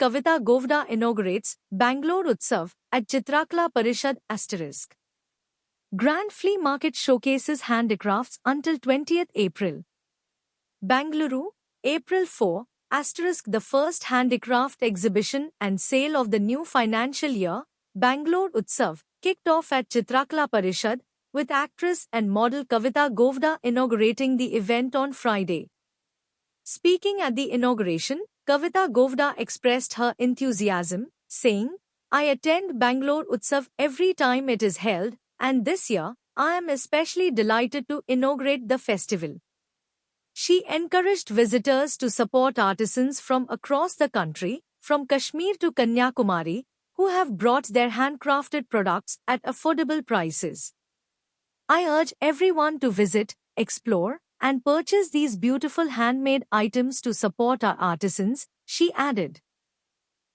Kavita Govda inaugurates Bangalore Utsav at Chitrakala Parishad *. Grand Flea Market showcases handicrafts until 20th April. Bangalore, April 4, *. The first handicraft exhibition and sale of the new financial year, Bangalore Utsav, kicked off at Chitrakala Parishad, with actress and model Kavita Govda inaugurating the event on Friday. Speaking at the inauguration, Kavita Govda expressed her enthusiasm, saying, "I attend Bangalore Utsav every time it is held, and this year, I am especially delighted to inaugurate the festival." She encouraged visitors to support artisans from across the country, from Kashmir to Kanyakumari, who have brought their handcrafted products at affordable prices. "I urge everyone to visit, explore, and purchase these beautiful handmade items to support our artisans," she added.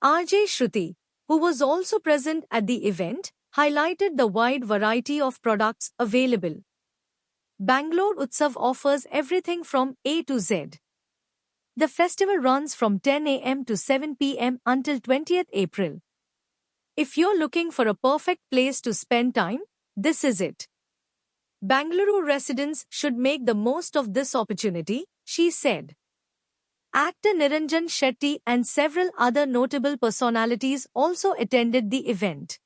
RJ Shruti, who was also present at the event, highlighted the wide variety of products available. Bangalore Utsav offers everything from A to Z. The festival runs from 10 a.m. to 7 p.m. until 20th April. If you're looking for a perfect place to spend time, this is it. Bangalore residents should make the most of this opportunity, she said. Actor Niranjan Shetty and several other notable personalities also attended the event.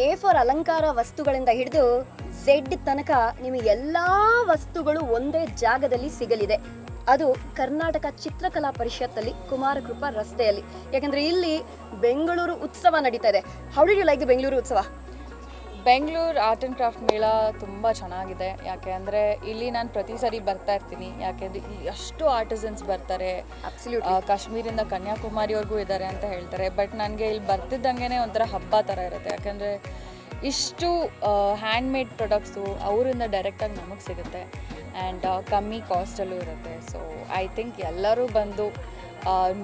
A for ಅಲಂಕಾರ ವಸ್ತುಗಳಿಂದ ಹಿಡಿದು Z ತನಕ ನಿಮಗೆ ಎಲ್ಲ ವಸ್ತುಗಳು ಒಂದೇ ಜಾಗದಲ್ಲಿ ಸಿಗಲಿದೆ. ಅದು ಕರ್ನಾಟಕ ಚಿತ್ರಕಲಾ ಪರಿಷತ್ತಲ್ಲಿ ಕುಮಾರಕೃಪಾ ರಸ್ತೆಯಲ್ಲಿ. ಯಾಕಂದರೆ ಇಲ್ಲಿ ಬೆಂಗಳೂರು ಉತ್ಸವ ನಡೀತಾ ಇದೆ. How did you like the Bengaluru Utsava? Bengaluru art and craft ಮೇಳ ತುಂಬ ಚೆನ್ನಾಗಿದೆ. ಯಾಕೆ ಅಂದರೆ ಇಲ್ಲಿ ನಾನು ಪ್ರತಿ ಸರಿ ಬರ್ತಾ ಇರ್ತೀನಿ. ಯಾಕೆಂದರೆ ಇಲ್ಲಿ ಅಷ್ಟು ಆರ್ಟಿಸನ್ಸ್ ಬರ್ತಾರೆ. ಕಾಶ್ಮೀರಿಂದ ಕನ್ಯಾಕುಮಾರಿವರೆಗೂ ಇದ್ದಾರೆ ಅಂತ ಹೇಳ್ತಾರೆ. ಬಟ್ ನನಗೆ ಇಲ್ಲಿ ಬರ್ತಿದ್ದಂಗೆ ಒಂಥರ ಹಬ್ಬ ಥರ ಇರುತ್ತೆ. ಯಾಕೆಂದರೆ ಇಷ್ಟು ಹ್ಯಾಂಡ್ಮೇಡ್ ಪ್ರಾಡಕ್ಟ್ಸು ಅವರಿಂದ ಡೈರೆಕ್ಟಾಗಿ ನಮಗೆ ಸಿಗುತ್ತೆ ಆ್ಯಂಡ್ ಕಮ್ಮಿ ಕಾಸ್ಟಲ್ಲೂ ಇರುತ್ತೆ. ಸೊ ಐ ಥಿಂಕ್ ಎಲ್ಲರೂ ಬಂದು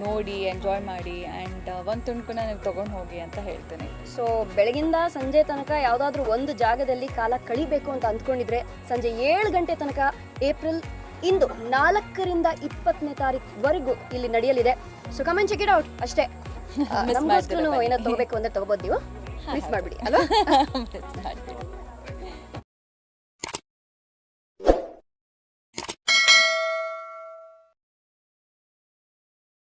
ನೋಡಿ ಎಂಜಾಯ್ ಮಾಡಿ ಆ್ಯಂಡ್ ಒಂದು ತುಣುಕನ್ನ ನೀವು ತೊಗೊಂಡು ಹೋಗಿ ಅಂತ ಹೇಳ್ತೀನಿ. ಸೊ ಬೆಳಗಿಂದ ಸಂಜೆ ತನಕ ಯಾವುದಾದ್ರೂ ಒಂದು ಜಾಗದಲ್ಲಿ ಕಾಲ ಕಳಿಬೇಕು ಅಂತ ಅಂದ್ಕೊಂಡಿದ್ರೆ ಸಂಜೆ 7 ಗಂಟೆ ತನಕ ಏಪ್ರಿಲ್ ಇಂದು 4ರಿಂದ 20ನೇ ತಾರೀಕುವರೆಗೂ ಇಲ್ಲಿ ನಡೆಯಲಿದೆ. So come and check it out ಅಷ್ಟೇ. ನಮಗೋಸ್ಕರ ಏನಾದ್ರು ತಗೋಬೇಕು ಅಂದರೆ ತಗೋಬೋದು, ನೀವು ಮಿಸ್ ಮಾಡಿಬಿಡಿ ಅಲ್ವಾ?